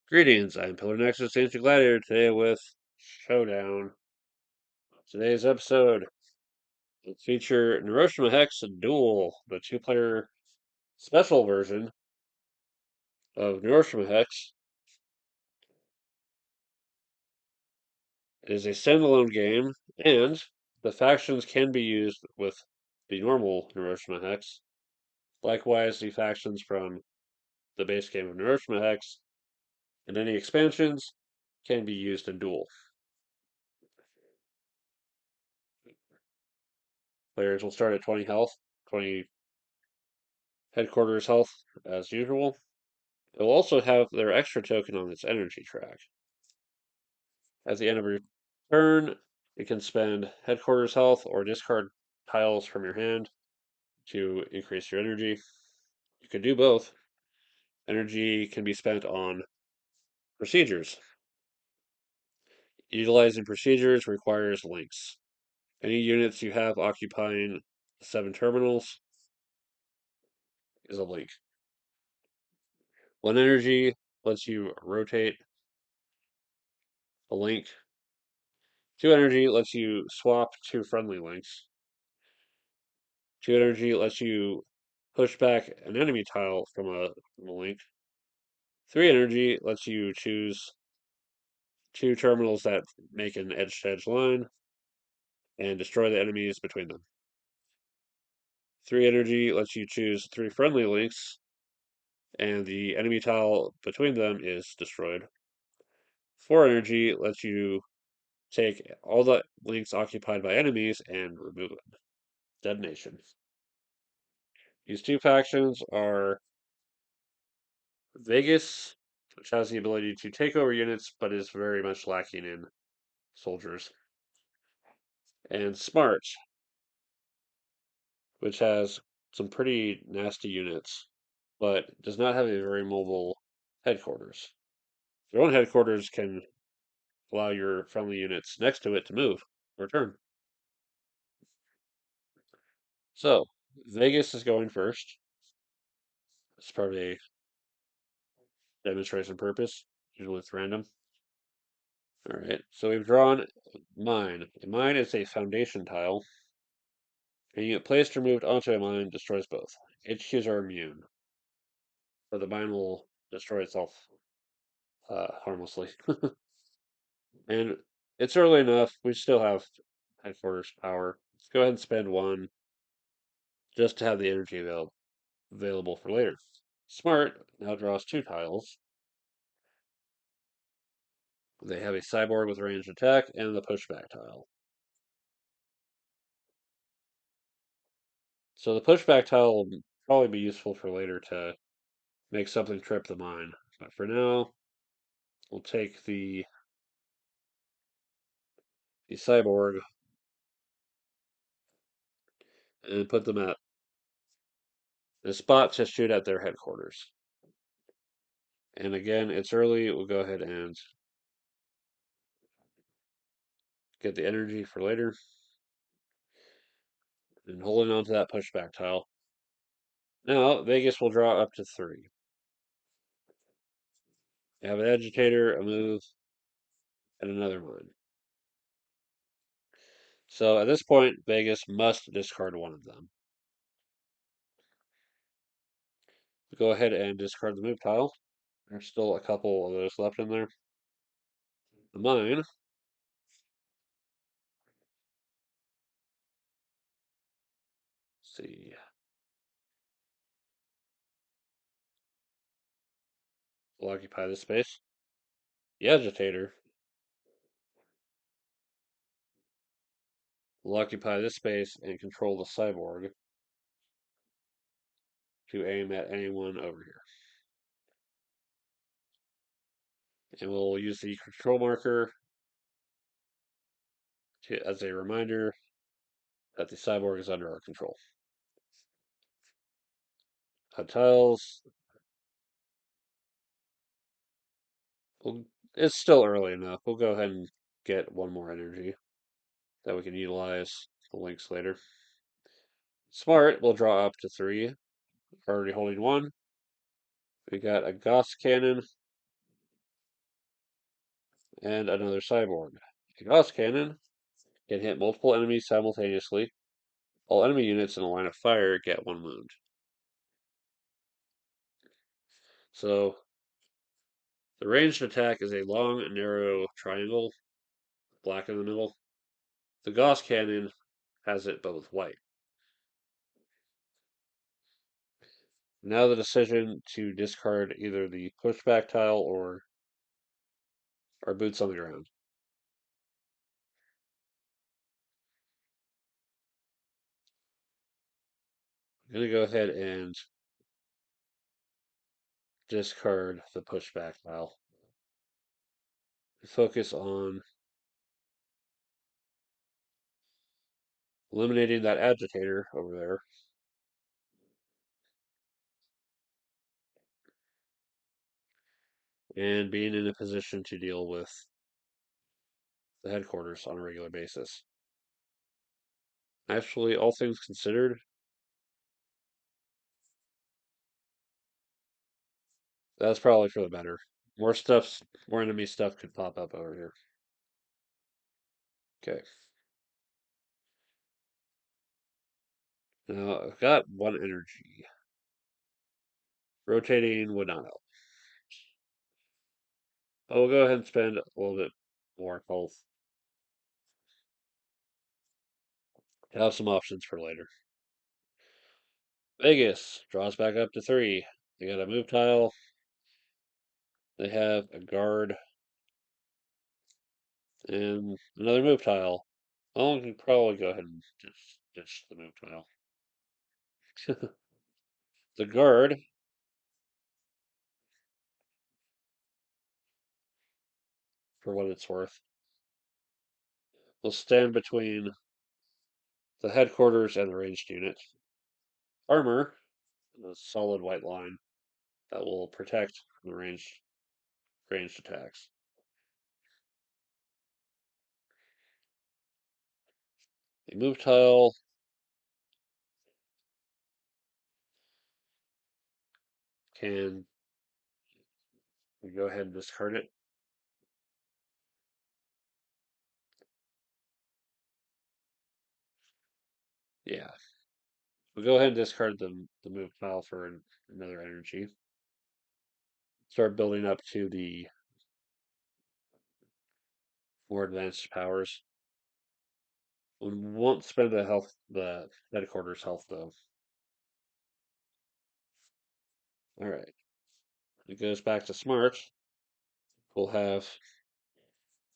Greetings, I'm Pillar Nexus Ancient Gladiator today with Showdown. Today's episode will feature Neuroshima Hex Duel, the two-player special version of Neuroshima Hex. It is a standalone game, and the factions can be used with the normal Neuroshima Hex. Likewise, the factions from the base game of Neuroshima Hex and any expansions can be used in Duel. Players will start at 20 health, 20 headquarters health as usual. It will also have their extra token on its energy track. At the end of your turn, you can spend headquarters health or discard tiles from your hand to increase your energy. You can do both. Energy can be spent on procedures. Utilizing procedures requires links. Any units you have occupying 7 terminals is a link. 1 energy lets you rotate a link. 2 energy lets you swap 2 friendly links. 2 energy lets you push back an enemy tile from a link. 3 energy lets you choose 2 terminals that make an edge-to-edge line and destroy the enemies between them. 3 energy lets you choose 3 friendly links, and the enemy tile between them is destroyed. 4 energy lets you take all the links occupied by enemies and remove them. Detonation. These 2 factions are Vegas, which has the ability to take over units but is very much lacking in soldiers, and Smart, which has some pretty nasty units, but does not have a very mobile headquarters. Your own headquarters can allow your friendly units next to it to move or turn. So, Vegas is going first. It's probably a demonstration purpose, usually it's random. Alright, so we've drawn Mine. A mine is a foundation tile. A unit placed or moved onto a mine destroys both. HQs are immune, but the mine will destroy itself harmlessly. And it's early enough. We still have headquarters power. Let's go ahead and spend 1 just to have the energy available for later. Smart now draws 2 tiles. They have a cyborg with ranged attack and the pushback tile. So the pushback tile will probably be useful for later to make something trip the mine. But for now, we'll take the cyborg and put them at a spot to shoot at their headquarters. And again, it's early. We'll go ahead and get the energy for later. And holding on to that pushback tile. Now, Vegas will draw up to 3. You have an agitator, a move, and another mine. So at this point, Vegas must discard 1 of them. Go ahead and discard the move tile. There's still a couple of those left in there. The mine. Let's see. Will occupy this space. The agitator will occupy this space and control the cyborg to aim at anyone over here. And we'll use the control marker as a reminder that the cyborg is under our control. Tiles. It's still early enough. We'll go ahead and get 1 more energy that we can utilize the links later. Smart will draw up to 3. Already holding 1. We got a Gauss cannon and another cyborg. The Gauss Cannon can hit multiple enemies simultaneously. All enemy units in a line of fire get 1 wound. So, the ranged attack is a long, narrow triangle, black in the middle. The Gauss Cannon has it, but with white. Now the decision to discard either the pushback tile or our boots on the ground. I'm going to go ahead and discard the pushback tile. Focus on eliminating that agitator over there. And being in a position to deal with the headquarters on a regular basis. Actually, all things considered, that's probably for the better. More enemy stuff could pop up over here. Okay. Now, I've got 1 energy. Rotating would not help. But we'll go ahead and spend a little bit more health to have some options for later. Vegas draws back up to 3. They got a move tile. They have a guard and another move tile. I can probably go ahead and just ditch the move tile. The guard, for what it's worth, will stand between the headquarters and the ranged unit. Armor, a solid white line that will protect the ranged attacks. The move tile can go ahead and discard it. Yeah. We'll go ahead and discard the move tile for another energy. Start building up to the more advanced powers. We won't spend the headquarters health though. All right. It goes back to smart. We'll have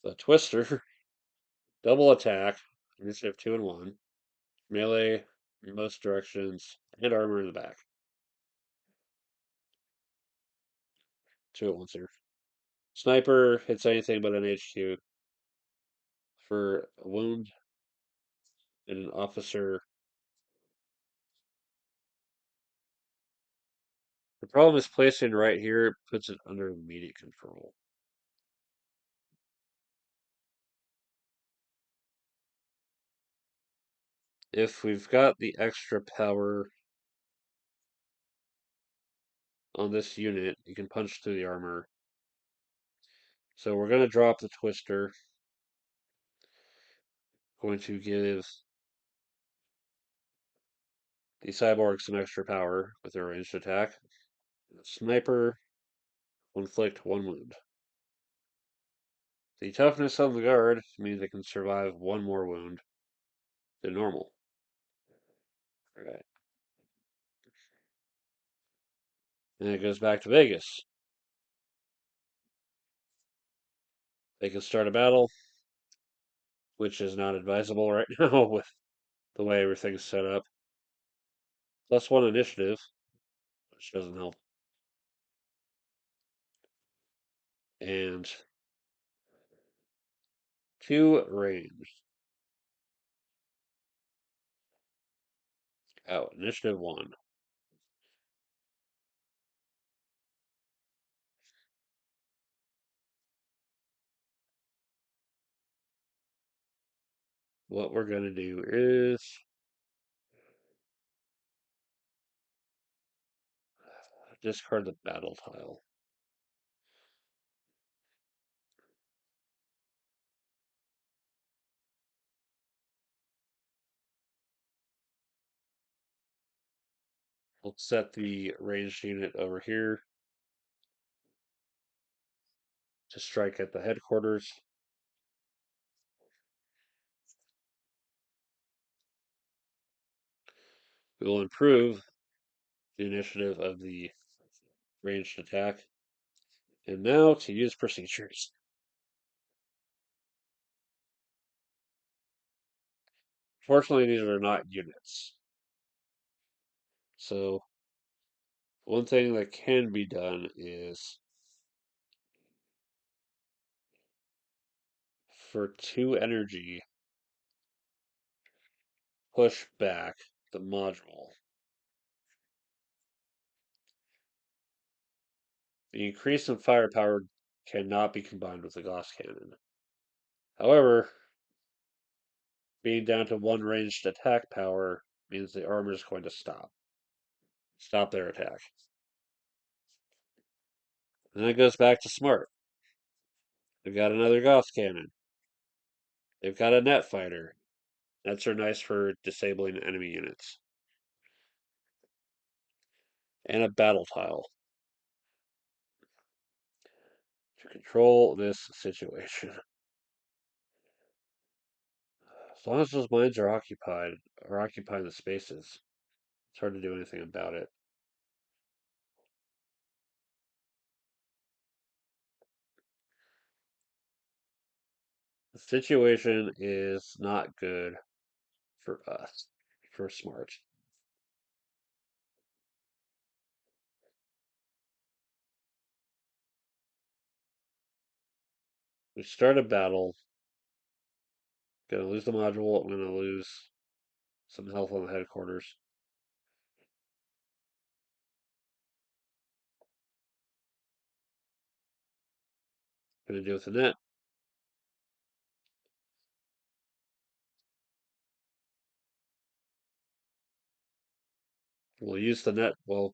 the twister, double attack, initiative 2 and 1, melee in most directions, and armor in the back. 2 at once here. Sniper hits anything but an HQ for a wound, and an officer. The problem is placing right here puts it under immediate control. If we've got the extra power on this unit, you can punch through the armor. So we're going to drop the twister. Going to give the cyborg some extra power with their ranged attack. Sniper will inflict 1 wound. The toughness of the guard means it can survive 1 more wound than normal. Alright. And it goes back to Vegas. They can start a battle, which is not advisable right now with the way everything's set up. +1 initiative, which doesn't help. And 2 range. Out. Initiative 1. What we're going to do is discard the battle tile. We'll set the ranged unit over here to strike at the headquarters. We will improve the initiative of the ranged attack. And now to use procedures. Fortunately, these are not units. So one thing that can be done is for 2 energy, push back the module. The increase in firepower cannot be combined with the Gauss cannon. However, being down to 1 ranged attack power means the armor is going to stop their attack. And that goes back to smart. They've got another Gauss cannon. They've got a net fighter. Nets are nice for disabling enemy units. And a battle tile to control this situation. As long as those mines are occupying the spaces, it's hard to do anything about it. The situation is not good for us, for smart. We start a battle. Gonna lose the module. I'm gonna lose some health on the headquarters. Gonna deal with the net. We'll use the net. Well,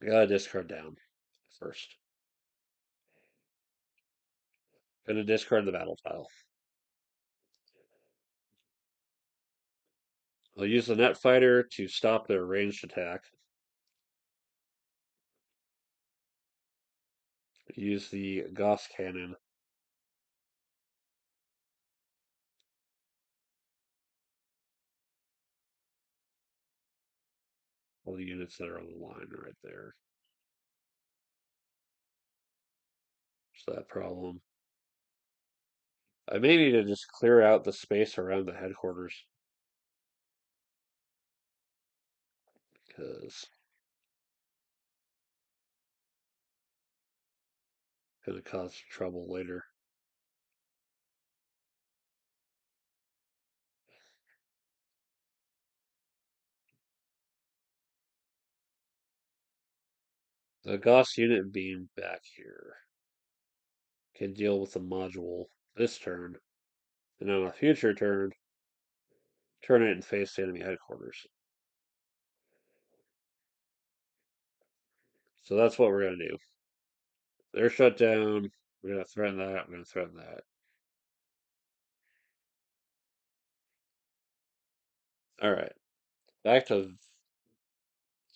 I gotta discard down first. Gonna discard the battle tile. I'll use the net fighter to stop their ranged attack. Use the Gauss cannon. All the units that are on the line right there. So that problem. I may need to just clear out the space around the headquarters. Because it's going to cause trouble later. The Gauss unit being back here can deal with the module this turn. And on a future turn, turn it and face the enemy headquarters. So that's what we're going to do. They're shut down. We're going to threaten that. We're going to threaten that. All right. Back to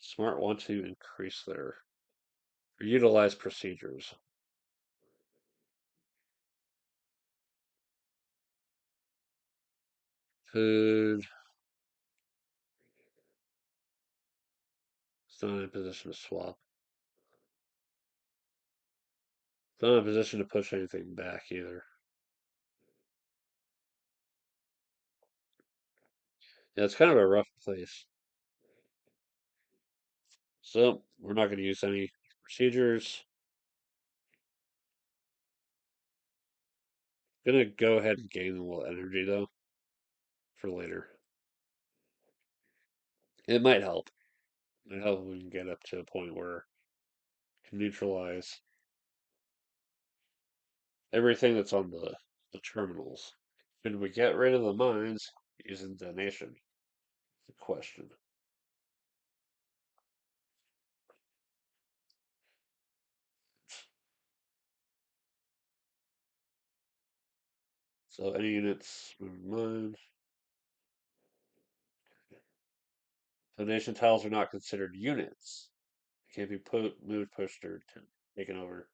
Smart want to increase their or utilize procedures. Food. It's not in a position to swap. It's not in a position to push anything back either. Yeah, it's kind of a rough place. So we're not going to use any procedures. Gonna go ahead and gain a little energy though for later. It might help. It might help if we can get up to a point where we can neutralize everything that's on the terminals. Can we get rid of the mines using donation? The question. So any units moving mines. Foundation tiles are not considered units. They can't be moved, pushed, or taken over.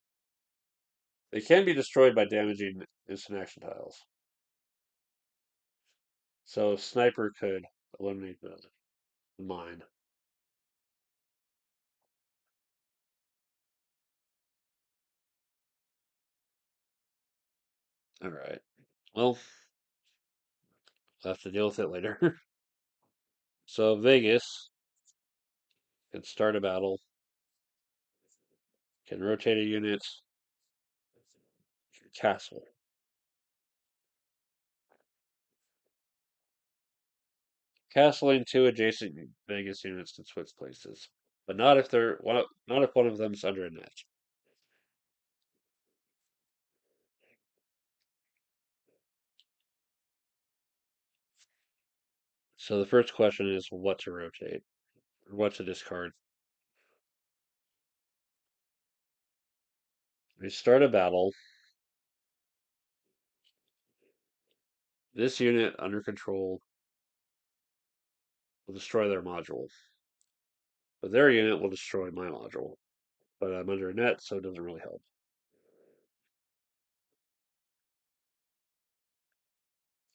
They can be destroyed by damaging instant action tiles. So Sniper could eliminate the mine. All right. Well, we'll have to deal with it later. So Vegas can start a battle, can rotate a unit, can castle. Castling two adjacent Vegas units can switch places, but not if not if one of them is under a net. So the first question is what to rotate or what to discard. We start a battle. This unit under control will destroy their module, but their unit will destroy my module. But I'm under a net, so it doesn't really help.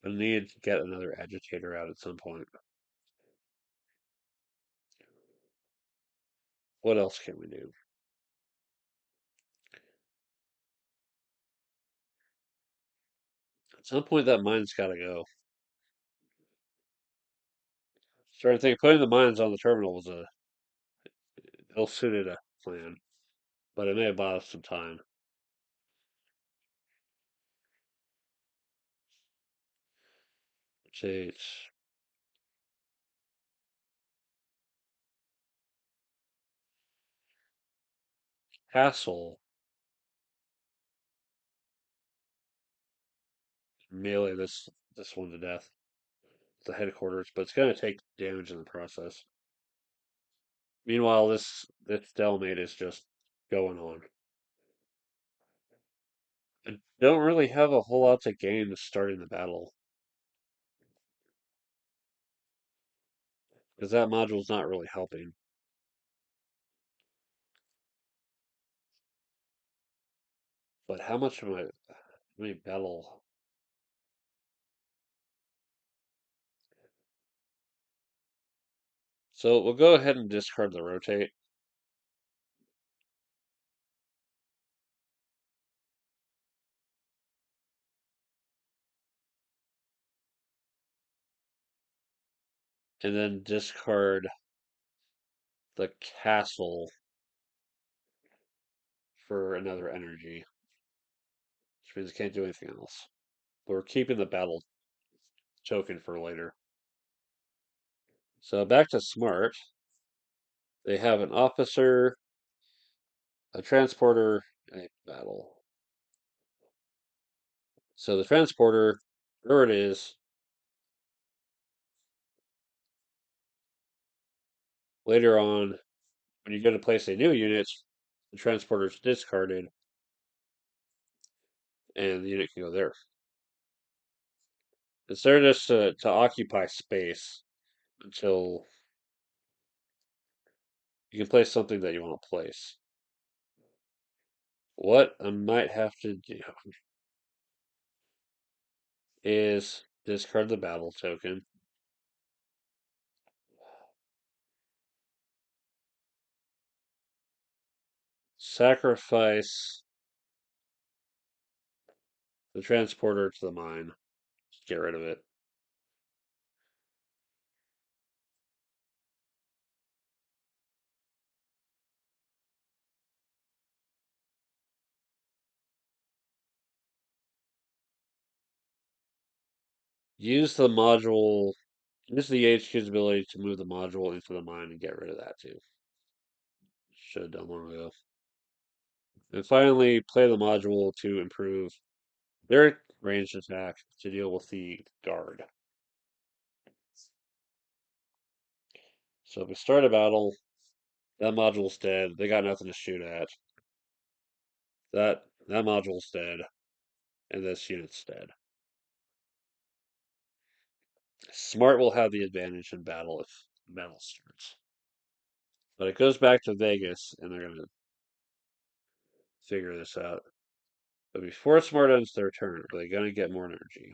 I need to get another agitator out at some point. What else can we do? At some point, that mine's got to go. Starting to think putting the mines on the terminal was a ill-suited plan, but it may have bought us some time. Rotate. Castle. Melee this one to death. The headquarters, but it's going to take damage in the process. Meanwhile, this stalemate is just going on. I don't really have a whole lot to gain starting the battle because that module's not really helping. But how much am I? How many battle? So we'll go ahead and discard the rotate. And then discard the castle for another energy, which means I can't do anything else. But we're keeping the battle token for later. So back to smart. They have an officer, a transporter, and a battle. So the transporter, there it is. Later on, when you go to place a new unit, the transporter is discarded, and the unit can go there. It's there just to occupy space until you can place something that you want to place. What I might have to do is discard the battle token. Sacrifice the transporter to the mine. Just get rid of it. Use the module. Use the HQ's ability to move the module into the mine and get rid of that too. Should have done long ago. And finally, play the module to improve their ranged attack to deal with the guard. So if we start a battle, that module's dead. They got nothing to shoot at. That module's dead, and this unit's dead. Smart will have the advantage in battle the battle starts. But it goes back to Vegas, and they're gonna figure this out. But before Smart ends their turn, are they gonna get more energy?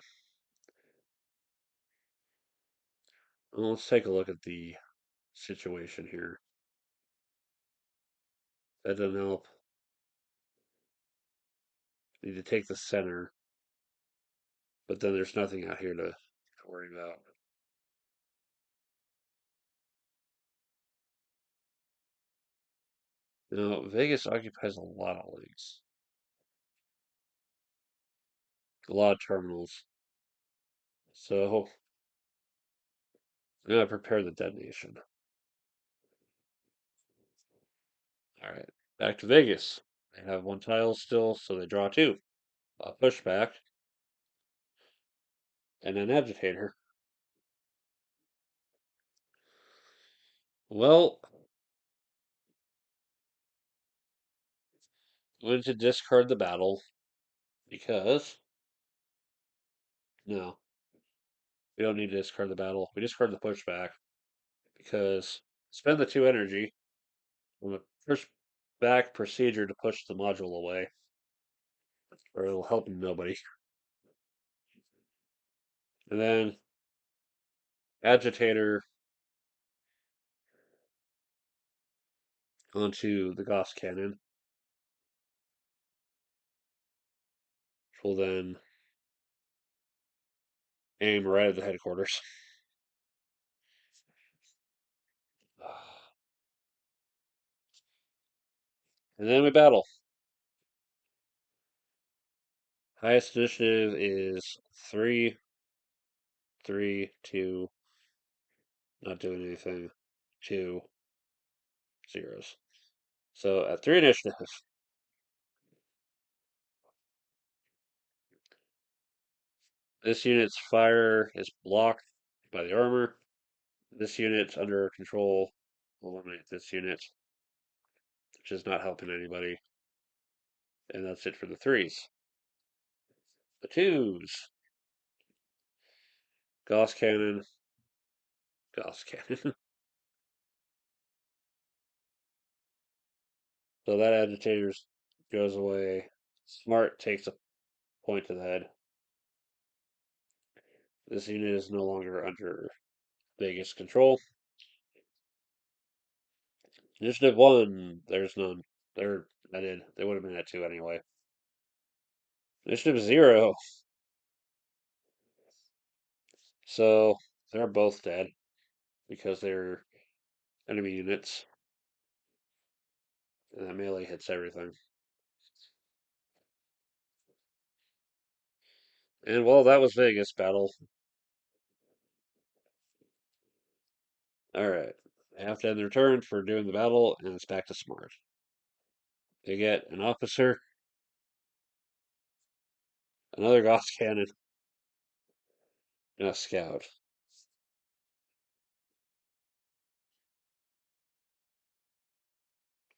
Well, let's take a look at the situation here. That doesn't help. Need to take the center, but then there's nothing out here to worry about. Now, Vegas occupies a lot of links, a lot of terminals. So, I'm going to prepare the detonation. All right, back to Vegas. They have one tile still, so they draw two. A pushback, and an agitator. Well, I'm going to discard the battle because no, we don't need to discard the battle. We discard the pushback because spend the two energy on the pushback procedure to push the module away, or it'll help nobody. And then agitator onto the Gauss cannon, which will then aim right at the headquarters. And then we battle. Highest initiative is 3, 3, 2, not doing anything, 2, zeros. So at 3 initiative, this unit's fire is blocked by the armor. This unit's under control. We'll eliminate this unit, which is not helping anybody. And that's it for the threes. The twos. Gauss cannon. Gauss cannon. So that agitator goes away. Smart takes a point to the head. This unit is no longer under Vegas control. Initiative 1, there's none. I did. They would have been at 2 anyway. Initiative 0. So they're both dead because they're enemy units. And that melee hits everything. And well, that was Vegas battle. Alright. They have to end their turn for doing the battle, and it's back to Smart. They get an officer, another Gauss cannon, and a scout.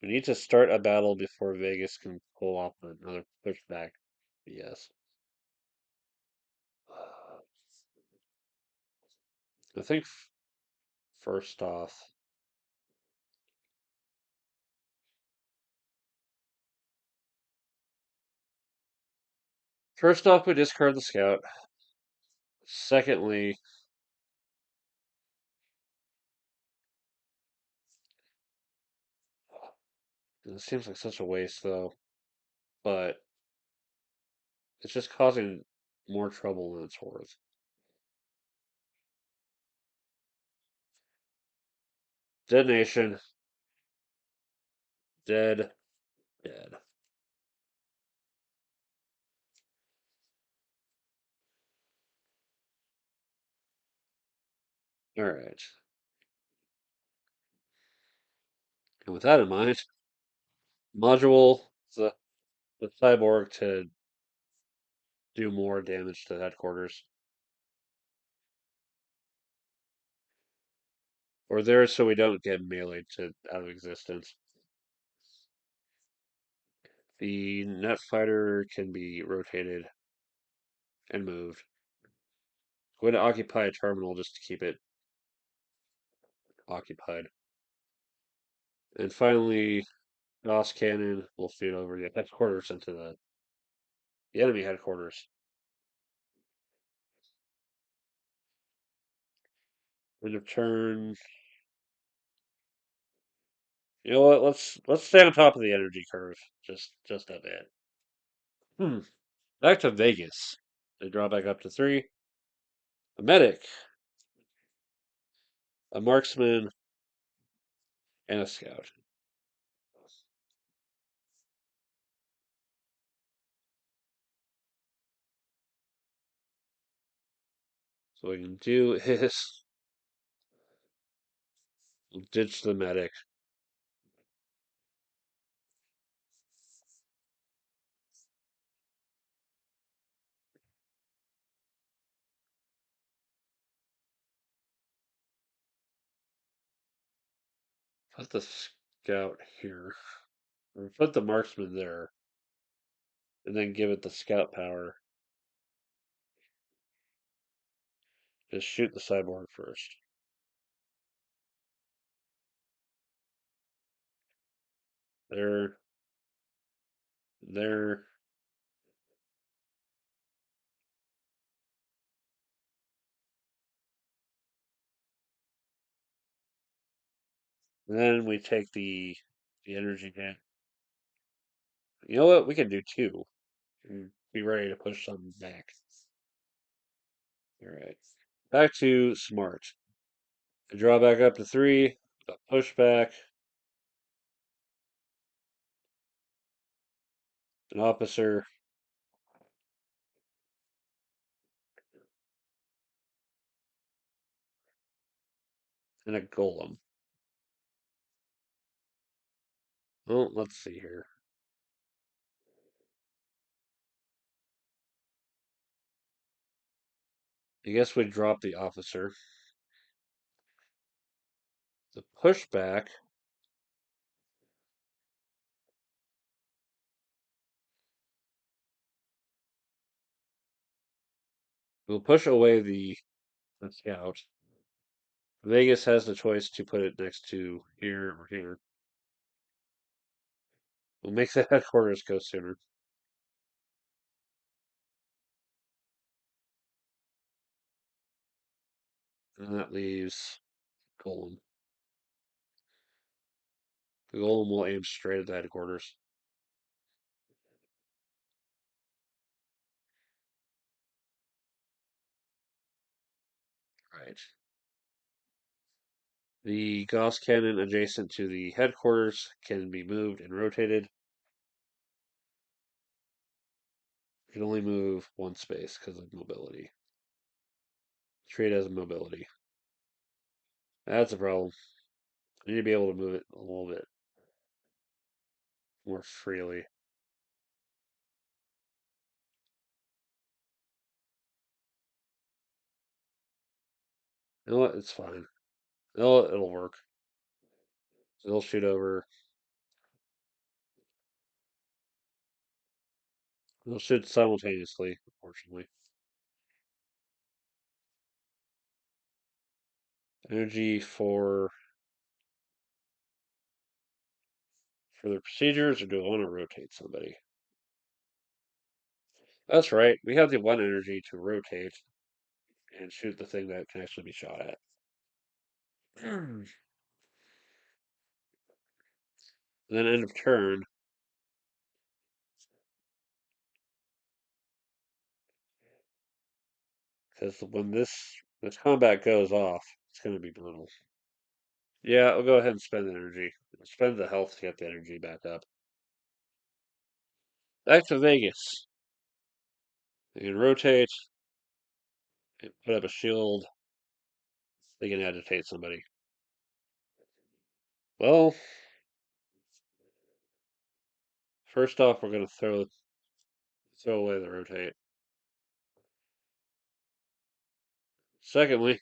We need to start a battle before Vegas can pull off another pushback. Yes. I think first off, we discard the scout. Secondly, it seems like such a waste though, but it's just causing more trouble than it's worth. Detonation, dead, dead. All right. And with that in mind, module the cyborg to do more damage to headquarters. Or there so we don't get melee to out of existence. The net fighter can be rotated and moved. I'm going to occupy a terminal just to keep it occupied. And finally, Gauss Cannon will shoot over the headquarters into the enemy headquarters. End of turn. You know what? Let's stay on top of the energy curve. Just a bit. Back to Vegas. They draw back up to 3. A medic, a marksman, and a scout. So what we can do is ditch the medic. Put the scout here. Or put the marksman there. And then give it the scout power. Just shoot the cyborg first. There. There. Then we take the energy hit. You know what? We can do 2. And be ready to push something back. Alright. Back to smart. I draw back up to 3. A pushback. An officer. And a golem. Well, let's see here. I guess we drop the officer. The pushback. We'll push away the scout. Vegas has the choice to put it next to here or here. We'll make the headquarters go sooner. And that leaves Golem. The Golem will aim straight at the headquarters. Right. The Gauss cannon adjacent to the headquarters can be moved and rotated. You can only move one space because of mobility. Treat it as mobility. That's a problem. I need to be able to move it a little bit more freely. You know what? It's fine. It'll work. It'll shoot over. It'll shoot simultaneously, unfortunately. Energy for the procedures, or do I want to rotate somebody? That's right. We have the 1 energy to rotate and shoot the thing that can actually be shot at. Then end of turn, because when this combat goes off, it's going to be brutal. Yeah, I'll go ahead and spend the energy. Spend the health to get the energy back up. Back to Vegas. They can rotate and put up a shield. They can agitate somebody. Well, first off, we're going to throw away the rotate. Secondly,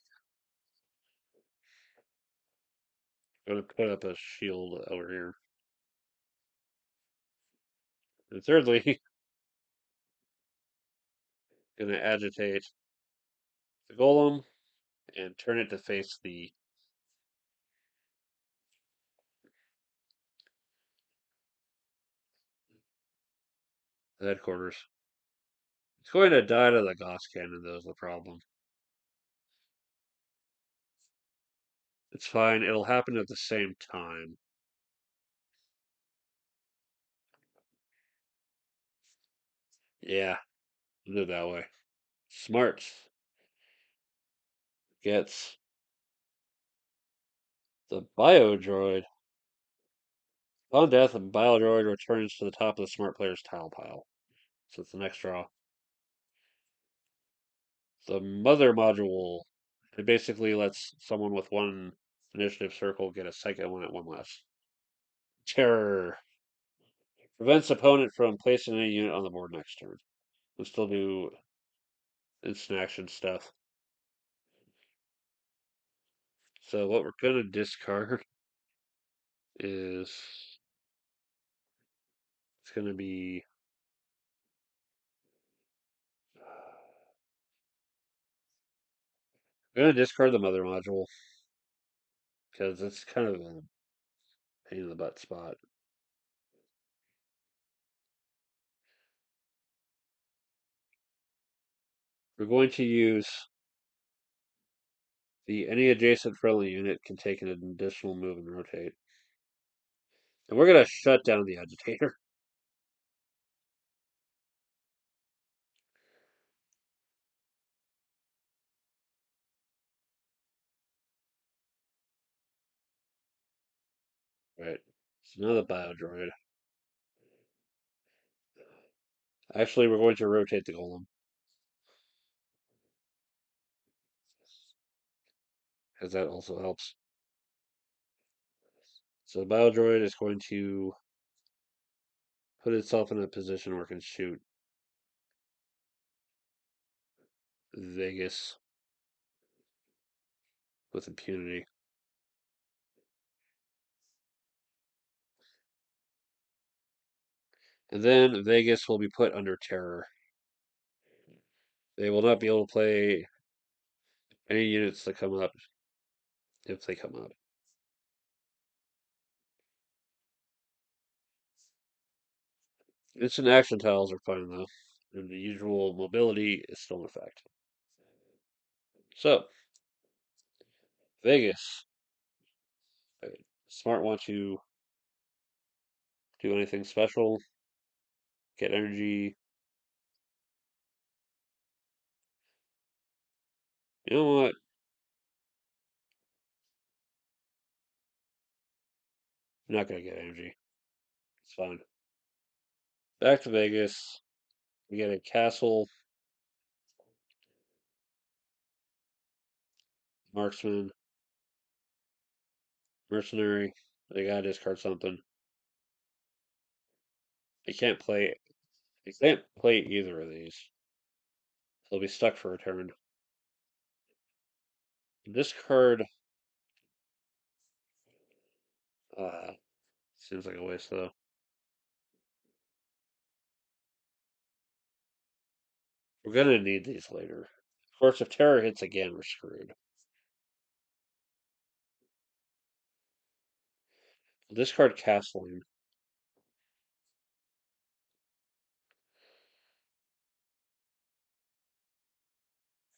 going to put up a shield over here. And thirdly, going to agitate the golem and turn it to face the The headquarters. It's going to die to the Gauss cannon, though, is the problem. It's fine. It'll happen at the same time. Yeah, do it that way. Smart gets the Biodroid. Upon death, the Biodroid returns to the top of the smart player's tile pile. So it's the next draw. The Mother module. It basically lets someone with one initiative circle get a second one at one less. Terror. Prevents opponent from placing any unit on the board next turn. We'll still do instant action stuff. So what we're gonna discard is it's gonna be I'm gonna discard the Mother module because it's kind of a pain in the butt spot. We're going to use the any adjacent friendly unit can take an additional move and rotate. And we're gonna shut down the agitator. Right. So now the Biodroid. Actually, we're going to rotate the Golem, because that also helps. So the Biodroid is going to put itself in a position where it can shoot Vegas with impunity. And then Vegas will be put under terror. They will not be able to play any units that come up if they come up. Instant action tiles are fine though, and the usual mobility is still in effect. So, Vegas. Smart want to do anything special, get energy. You know what? I'm not going to get energy. It's fine. Back to Vegas. We get a castle, marksman, mercenary. They gotta discard something. They can't play. They can't play either of these. They'll be stuck for a turn. This card seems like a waste though. We're gonna need these later. Of course, if Terror hits again, we're screwed. Discard castling.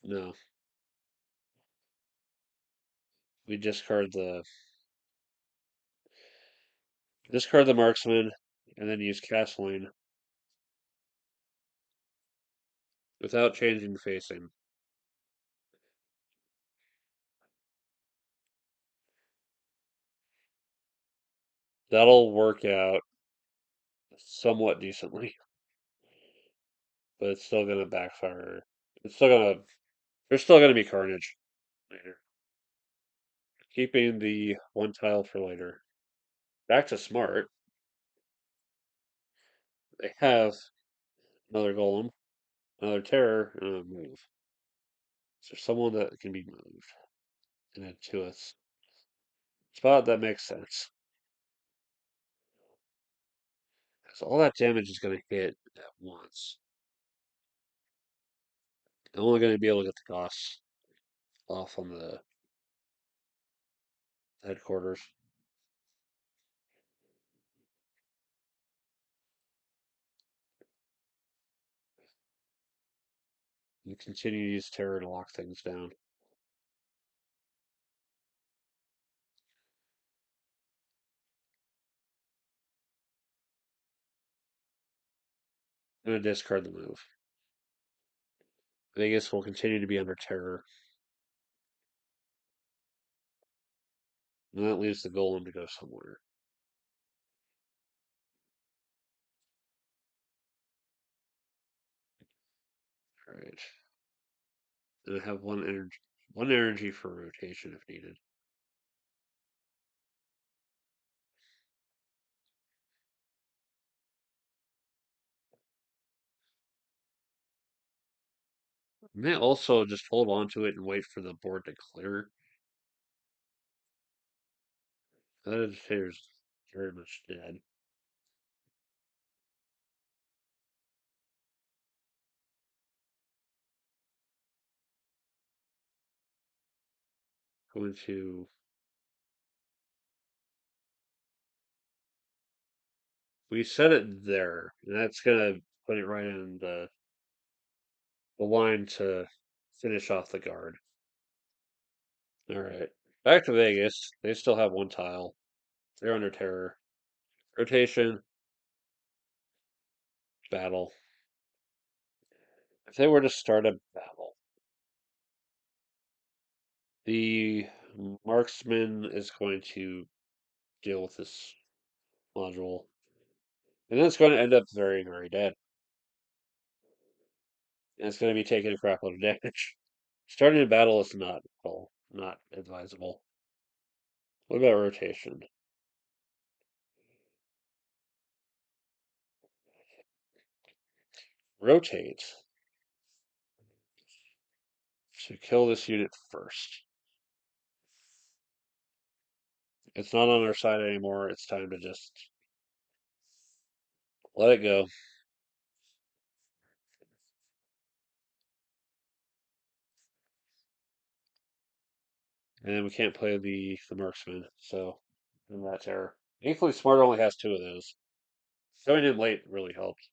No, we discard the marksman, and then use castling without changing facing. That'll work out somewhat decently, but it's still gonna backfire. It's still gonna. There's still gonna be carnage later. Keeping the one tile for later. Back to smart. They have another golem, another terror, and a move. So someone that can be moved and add to a spot that makes sense. So all that damage is going to hit at once. I'm only going to be able to get the costs off on the headquarters. You continue to use terror to lock things down. I'm going to discard the move. Vegas will continue to be under terror. And that leaves the golem to go somewhere. Alright. And I have one energy for rotation if needed. I may also just hold on to it and wait for the board to clear. That appears very much dead. Going to we set it there, and that's gonna put it right in the line to finish off the guard. Alright. Back to Vegas. They still have one tile. They're under terror. Rotation, battle. If they were to start a battle, the marksman is going to deal with this module. And it's going to end up very, very dead. And it's going to be taking a crap load of damage. Starting a battle is not advisable. What about rotation? Rotate to kill this unit first. It's not on our side anymore. It's time to just let it go. And we can't play the marksman, so in that terror. Thankfully, Smart only has two of those. Showing him late really helped.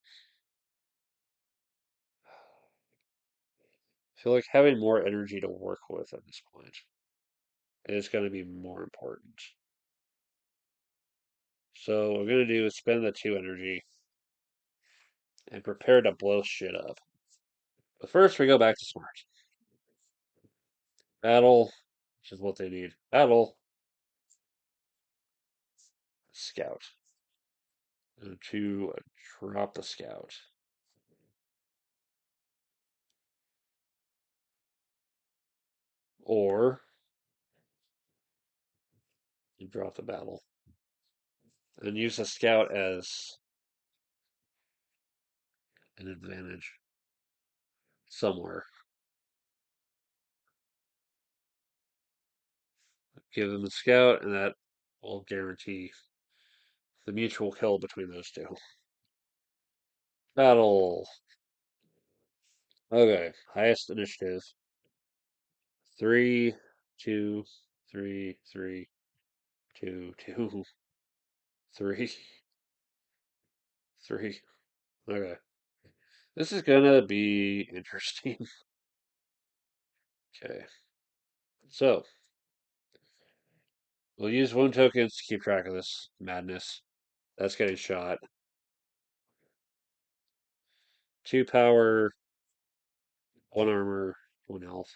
I feel like having more energy to work with at this point is going to be more important. So what we're going to do is spend the 2 energy and prepare to blow shit up. But first, we go back to Smart. Battle, which is what they need. Battle, Scout. And to drop the Scout. Or you drop the battle. And use the Scout as an advantage somewhere. Give them the Scout, and that will guarantee the mutual kill between those two. Battle. Okay, highest initiative. 3, 2, 3, 3, 2, 2, 3, 3. Okay. This is gonna be interesting. Okay. So, we'll use wound tokens to keep track of this madness. That's getting shot. 2 power, 1 armor, 1 health.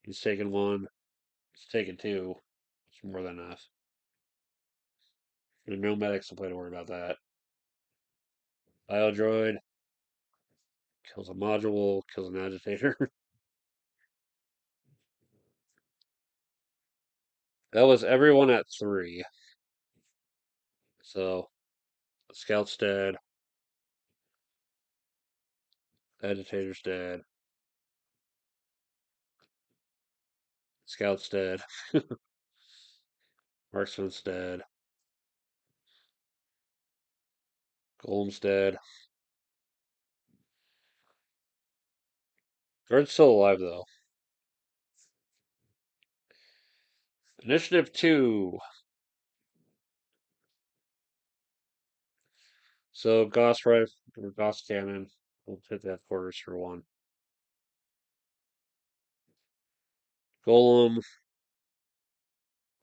He's taking 1. He's taking 2. It's more than enough. There's no medics to play to worry about that. Biodroid kills a module, kills an agitator. That was everyone at 3. So, the scout's dead. Agitator's dead. Scout's dead. Marksman's dead. Golem's dead. Guard's still alive, though. Initiative 2. So, Gauss Rifle, or Gauss Cannon. We'll hit that quarters for one. Golem,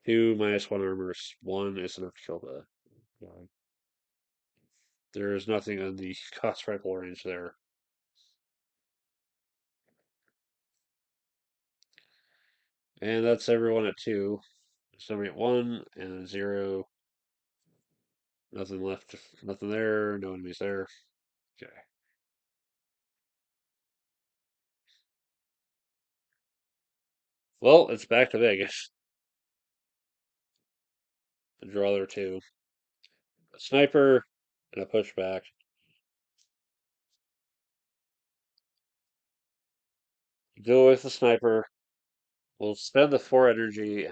2 -1 armor. 1 is enough to kill the guy. There is nothing on the cost rifle range there. And that's everyone at 2. Somebody at 1 and 0. Nothing left. Nothing there. No enemies there. Okay. Well, it's back to Vegas. A draw there too. A sniper and a pushback. Go with the sniper. We'll spend the 4 energy.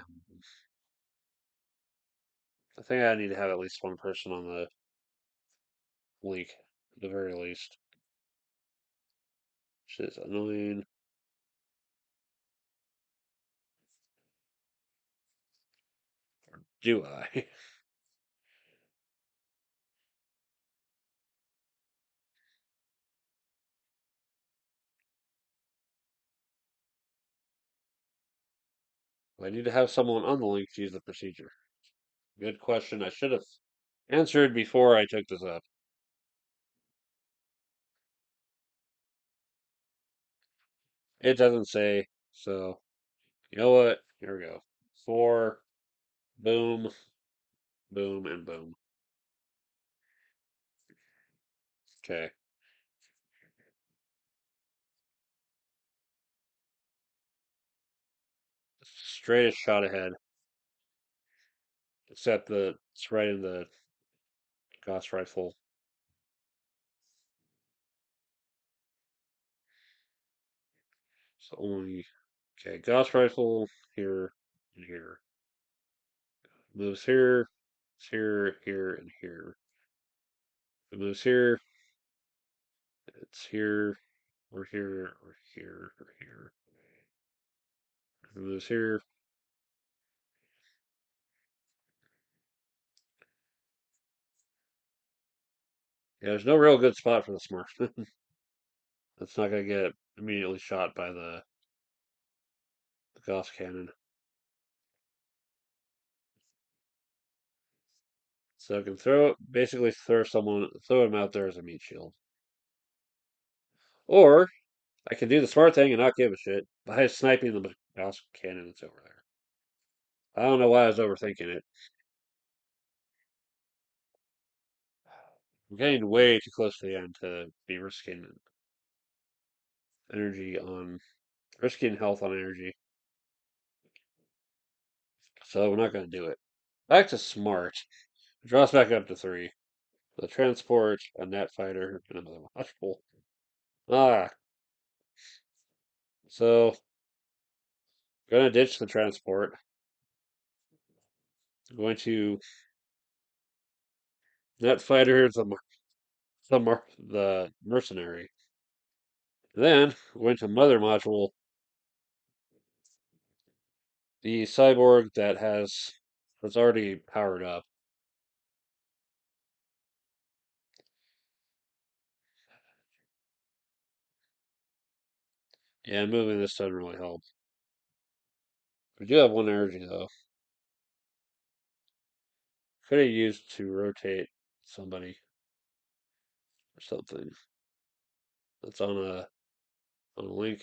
I think I need to have at least one person on the leak, at the very least. Which is annoying. Do I? I need to have someone on the link to use the procedure. Good question. I should have answered before I took this up. It doesn't say, so you know what? Here we go. 4, boom, boom, and boom. Okay. Straightest shot ahead. Except it's right in the Gauss rifle. So only okay, Gauss rifle here and here. Moves here, it's here, here, and here. It moves here, it's here, or here, or here, or here. If it moves here. Yeah, there's no real good spot for the Smurf. That's not gonna get immediately shot by the Gauss cannon. So I can basically throw him out there as a meat shield. Or I can do the smart thing and not give a shit by sniping the Gauss cannon that's over there. I don't know why I was overthinking it. I'm getting way too close to the end to be energy on risking health on energy. So we're not going to do it. Back to smart. Draws back up to 3. The transport, a net fighter, and another watchful. Ah, so going to ditch the transport. Going to net fighter the mercenary. Then going to mother module, the cyborg that's already powered up. Yeah, moving this doesn't really help. We do have 1 energy though. Could have used to rotate somebody or something. That's on a link.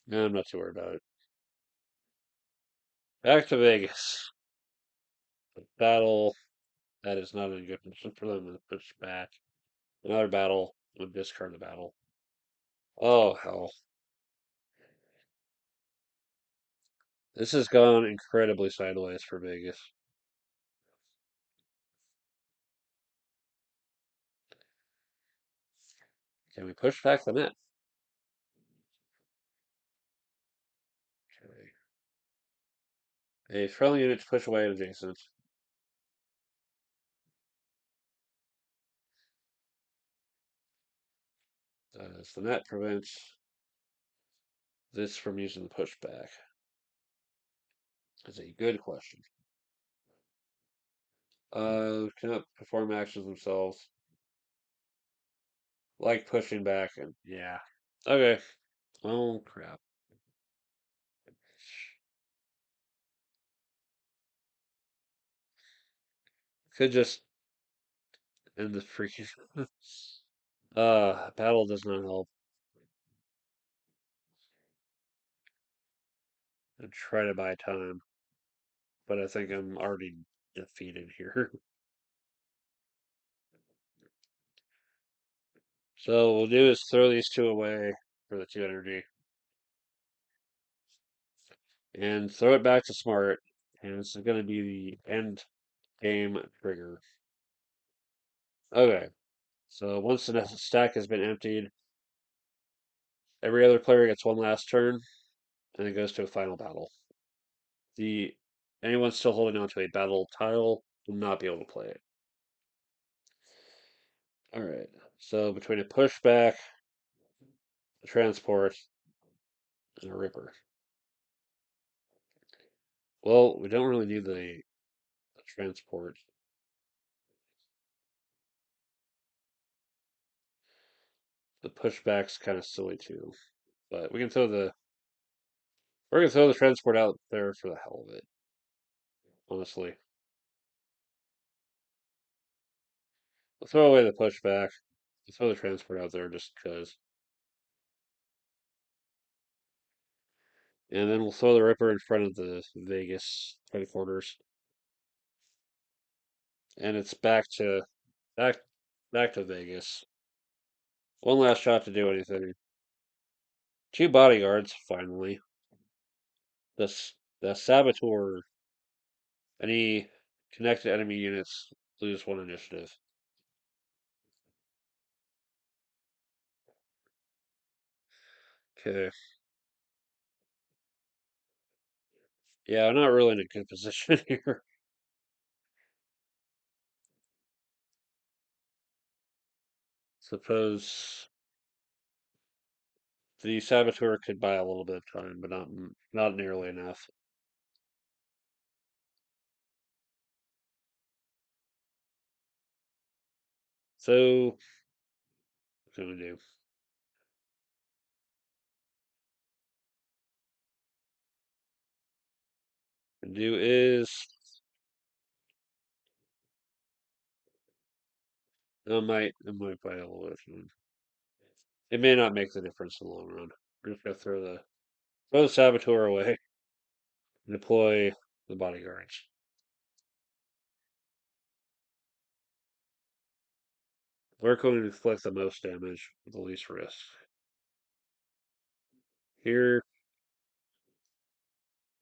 No, I'm not too worried about it. Back to Vegas. A battle that is not in a good position for them to push back. Another battle. Would discard the battle. Oh hell. This has gone incredibly sideways for Vegas. Can we push back the net? Okay. A friendly unit to push away adjacent. Does the net prevent this from using the pushback? That's a good question. Cannot perform actions themselves, like pushing back and yeah. Okay. Oh crap. Could just end the freaking. Battle does not help. I try to buy time, but I think I'm already defeated here. So what we'll do is throw these two away for the 2 energy and throw it back to Smart, and this is going to be the end game trigger. Okay, so once the stack has been emptied, every other player gets one last turn, and it goes to a final battle. The anyone still holding on to a battle tile will not be able to play it. All right. So between a pushback, a transport, and a ripper. Well, we don't really need the transport. The pushback's kind of silly too, but we're gonna throw the transport out there for the hell of it. Honestly, we'll throw away the pushback. We'll throw the transport out there just because, and then we'll throw the ripper in front of the Vegas headquarters, and it's back back to Vegas. One last shot to do anything. Two bodyguards, finally. The Saboteur. Any connected enemy units lose one initiative. Okay. Yeah, I'm not really in a good position here. Suppose the Saboteur could buy a little bit of time, but not nearly enough. So, what can we do? What do is it might buy a little bit of time. It may not make the difference in the long run. We're just gonna throw the Saboteur away and deploy the bodyguards. We're going to inflict the most damage with the least risk. Here,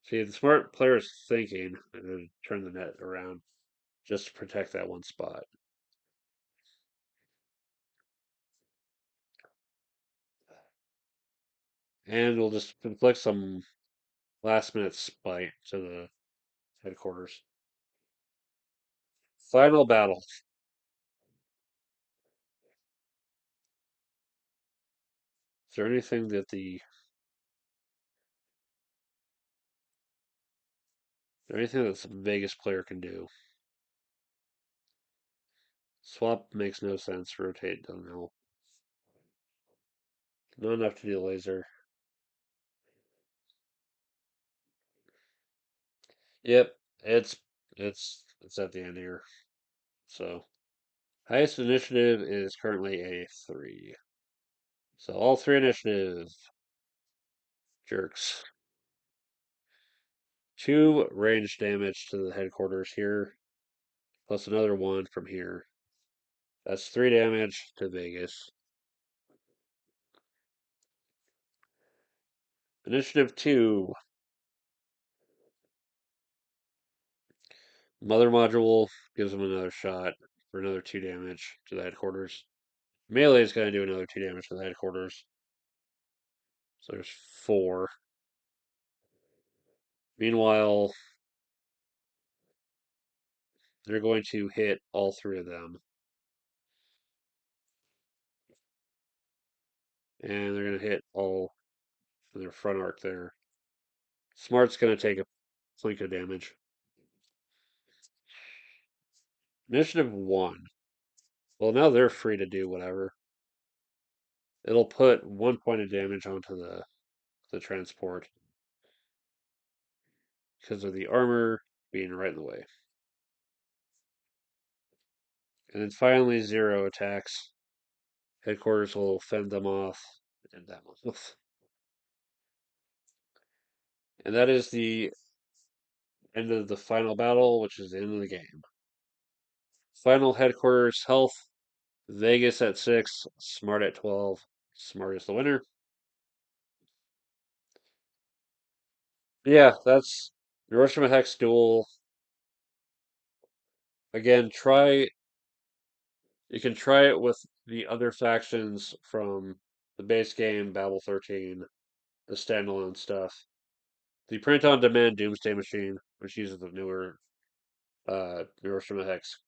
see, the smart player is thinking and turn the net around just to protect that one spot. And we'll just inflict some last minute spite to the headquarters. Final battle. Is there anything that the Vegas player can do? Swap makes no sense. Rotate doesn't help. Not enough to do laser. Yep, it's it's at the end here. So highest initiative is currently a 3. So all 3 initiative jerks. 2 range damage to the headquarters here, plus another 1 from here. That's 3 damage to Vegas. Initiative 2. Mother module gives him another shot for another 2 damage to the headquarters. Melee is going to do another 2 damage to the headquarters. So there's 4. Meanwhile, they're going to hit all 3 of them. And they're going to hit all of their front arc there. Smart's going to take a flink of damage. Initiative 1. Well, now they're free to do whatever. It'll put 1 point of damage onto the transport because of the armor being right in the way. And then finally, 0 attacks. Headquarters will fend them off. And that one. And that is the end of the final battle, which is the end of the game. Final headquarters health. Vegas at 6, Smart at 12. Smart is the winner. Yeah, that's Neuroshima Hex Duel. Again, you can try it with the other factions from the base game, Babel 13, the standalone stuff. The print on demand Doomsday Machine, which uses the newer Neuroshima Hex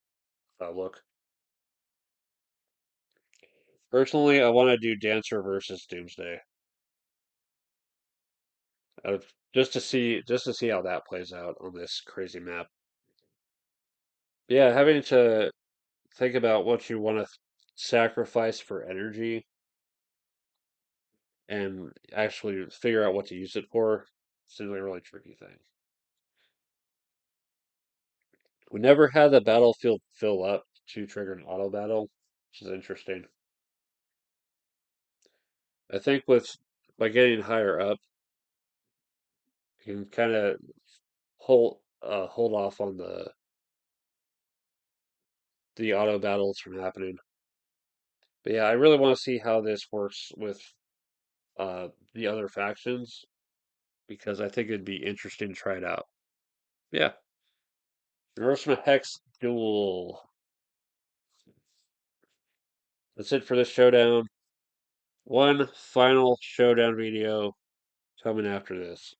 look. Personally, I want to do Dancer versus Doomsday. Just to see how that plays out on this crazy map. Yeah, having to think about what you want to sacrifice for energy and actually figure out what to use it for seems like a really tricky thing. We never had the battlefield fill up to trigger an auto battle, which is interesting. I think by getting higher up, you can kind of hold off on the auto battles from happening. But yeah, I really want to see how this works with the other factions because I think it'd be interesting to try it out. Yeah, Neuroshima Hex Duel. That's it for this showdown. One final showdown video coming after this.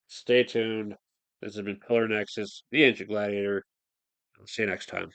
Stay tuned. This has been Pillar Nexus, the Ancient Gladiator. I'll see you next time.